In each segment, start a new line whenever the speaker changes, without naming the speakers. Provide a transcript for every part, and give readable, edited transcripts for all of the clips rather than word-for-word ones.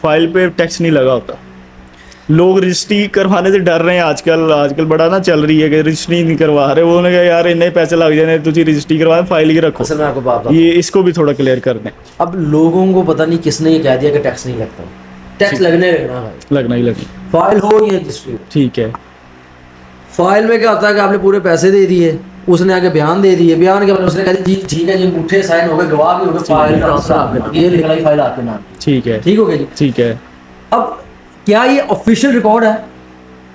File पे tax नहीं लगा होता। लोग रजिस्ट्री करवाने से डर रहे हैं आजकल बड़ा ना चल रही है कि रजिस्ट्री नहीं करवा रहे। वो ने कहा यार इन्ने पैसे लग जाने, तुझे रजिस्ट्री करवा फाइल ही रखो।
असल में आपको बात
ये इसको भी थोड़ा क्लियर कर दें।
अब लोगों को पता नहीं किसने ये कह दिया कि टैक्स नहीं लगता। टैक्स लगना भाई,
लगना ही लगना।
फाइल हो या रजिस्ट्री हो।
ठीक है।
फाइल में क्या होता है कि आपने पूरे पैसे दे दिए, उसने आगे बयान दे दिए, बयान के बाद उसने कहा जी ठीक है जी, अंगूठे साइन हो गए, गवाह भी हो गए, फाइल ट्रांसफर आपके नाम, ये निकलाई फाइल आपके नाम।
ठीक है,
ठीक हो गया जी।
ठीक है।
अब क्या ये ऑफिशियल रिकॉर्ड है?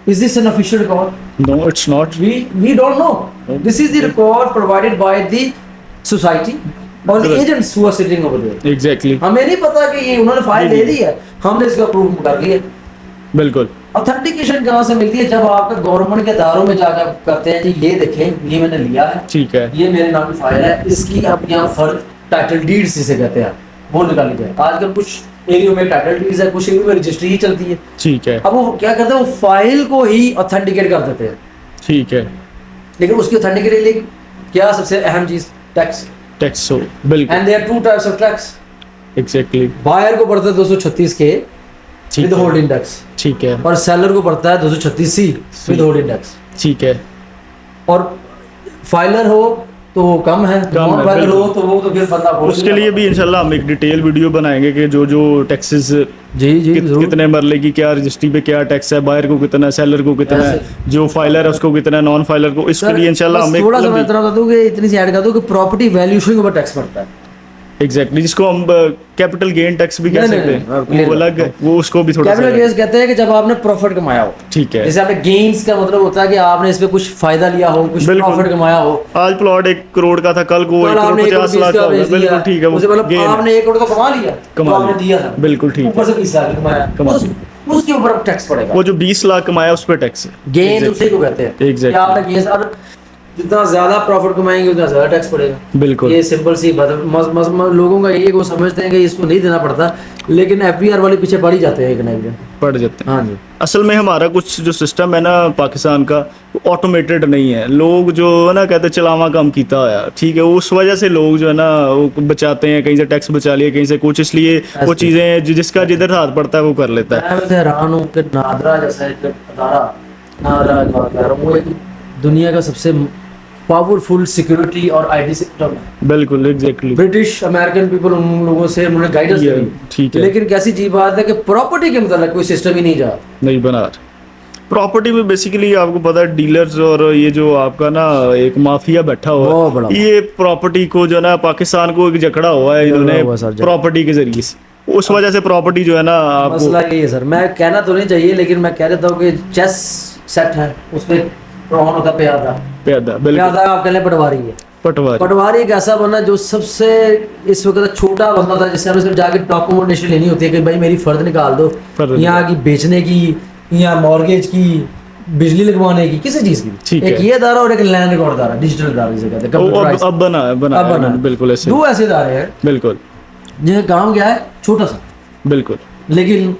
Is this an official record?
No, it's not.
We don't know. This is the record provided by the society और the agents who are sitting over there.
Exactly.
हमें नहीं पता कि ये उन्होंने फाइल दे दी है, हमने इसका प्रूफ कर लिया।
बिल्कुल।
ऑथेंटिकेशन कहाँ से मिलती है? जब आपका गवर्नमेंट के दायरों में जाकर करते हैं जी, ये देखें ये मैंने लिया है,
ठीक है,
ये मेरे नाम की फाइल है, इसकी अब यहाँ फर्ज टाइटल डीड्स जिसे कहते हैं वो निकाली जाए। आजकल कुछ एरियो में टाइटल डीड्स है, कुछ एरियो में रजिस्ट्री ही चलती है।
ठीक है।
अब वो क्या करते हैं, वो फाइल को ही ऑथेंटिकेट कर देते हैं।
ठीक है।
लेकिन उसकी ऑथेंटिकेट के लिए क्या सबसे अहम चीज? टैक्स।
टैक्स हो, बिल्कुल।
And there are two types of tax.
Exactly.
Buyer को पड़ता है 236 के विद होल्डिंग टैक्स,
ठीक है,
और सेलर को पड़ता है 236 सी विद होल्डिंग टैक्स।
ठीक है।
और फाइलर हो तो वो कम है, नॉन फाइलर हो तो वो तो फिर बंदा
उसके लिए भी इंशाल्लाह हम एक डिटेल वीडियो बनाएंगे कि जो जो टैक्सेस
जी
कितने मरले की, क्या रजिस्ट्री पे क्या टैक्स है, बायर को कितना है, सेलर को कितना है, जो फाइलर है उसको कितना है, नॉन फाइलर को। इसके लिए इंशाल्लाह हम
थोड़ा सा मैं इतना बता दूं कि इतनी सी ऐड कर दूं कि प्रॉपर्टी वैल्यूएशन के ऊपर टैक्स पड़ता है।
एग्जैक्टली, जिसको हम कैपिटल गेन टैक्स भी कह सकते हैं, वो अलग है, वो उसको भी थोड़ा
कैपिटल गेन्स कहते हैं कि जब आपने प्रॉफिट कमाया हो।
ठीक है।
जैसे आपने गेन्स का मतलब होता है कि आपने इस पे कुछ फायदा लिया हो, कुछ प्रॉफिट कमाया हो।
आज प्लॉट 1 करोड़ का था, कल को 1 करोड़ 50 लाख का होगा। बिल्कुल ठीक है,
उससे मतलब आपने 1 करोड़ का कमा लिया, तो आपने दिया था।
बिल्कुल ठीक है।
ऊपर से 20 लाख कमाया, उसके ऊपर टैक्स पड़ेगा।
वो जो 20 लाख कमाया उस पर टैक्स है।
गेन उसी को कहते हैं।
एग्जैक्टली।
आपने गेन्स, और जितना ज्यादा प्रॉफिट कमाएंगे उतना ज्यादा टैक्स पड़ेगा।
बिल्कुल,
ये सिंपल सी बात है। लोगों का ये वो समझते हैं कि इसको नहीं देना पड़ता, लेकिन एफपीआर वाले पीछे पड़ ही जाते हैं, एक ना एक दिन
पड़ जाते हैं।
हाँ जी।
असल में हमारा कुछ जो सिस्टम है ना पाकिस्तान का, ऑटोमेटेड नहीं है। लोग जो है ना कहते चलावा काम कीता है, ठीक है, उस वजह से लोग जो है ना वो बचाते हैं, कहीं से टैक्स बचा लिया, कहीं से कुछ, इसलिए वो चीज़ें जिसका जिधर हाथ पड़ता है वो कर लेता है।
मैं हैरान हूँ कि नादरा जैसा एक अदारा, नादरा बात कर रहा हूँ, वो एक दुनिया का सबसे पावरफुल सिक्योरिटी और आईटी सिस्टम है।
बिल्कुल, एग्जैक्टली।
ब्रिटिश अमेरिकन पीपल उन लोगों से उन्होंने गाइडेंस दी,
ठीक है।
लेकिन कैसी चीज बात है कि प्रॉपर्टी के मतलब कोई सिस्टम ही नहीं
बना। प्रॉपर्टी में बेसिकली आपको पता है डीलर्स और ये जो आपका ना एक माफिया बैठा हुआ है, ये प्रॉपर्टी को जो है ना पाकिस्तान को एक जकड़ा हुआ है इन्होंने प्रॉपर्टी के जरिए से। उस वजह से प्रॉपर्टी जो है ना आपको,
मसला यही है सर। मैं कहना तो नहीं चाहिए, लेकिन मैं कह देता हूँ कि चेस सेट है, उसमें कौन होता है? प्यादा। आप कह लें पटवारी है। पटवारी एक ऐसा बना जो सबसे इस वक्त छोटा बंदा था, जिससे हमें सिर्फ जाके डॉक्यूमेंटेशन लेनी होती है कि भाई मेरी फर्द निकाल दो, यहाँ की बेचने की या मॉर्गेज की, बिजली लगवाने की, किसी चीज की। एक ये अदारा और एक लैंड रिकॉर्ड अदारा, डिजिटल अदारा जिसे कहते हैं।
अब बना बिल्कुल ऐसे
2 ऐसे अदारे हैं
बिल्कुल,
जिनका काम क्या है, छोटा सा,
बिल्कुल,
लेकिन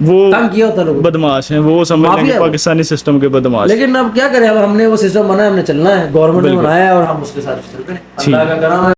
वो
तंग किया होता लोग,
बदमाश हैं, वो समझ लेंगे पाकिस्तानी सिस्टम के बदमाश।
लेकिन अब क्या करें, अब हमने वो सिस्टम बनाया, हमने चलना है, गवर्नमेंट ने बनाया है और हम उसके साथ चलते हैं। अल्लाह का करम है।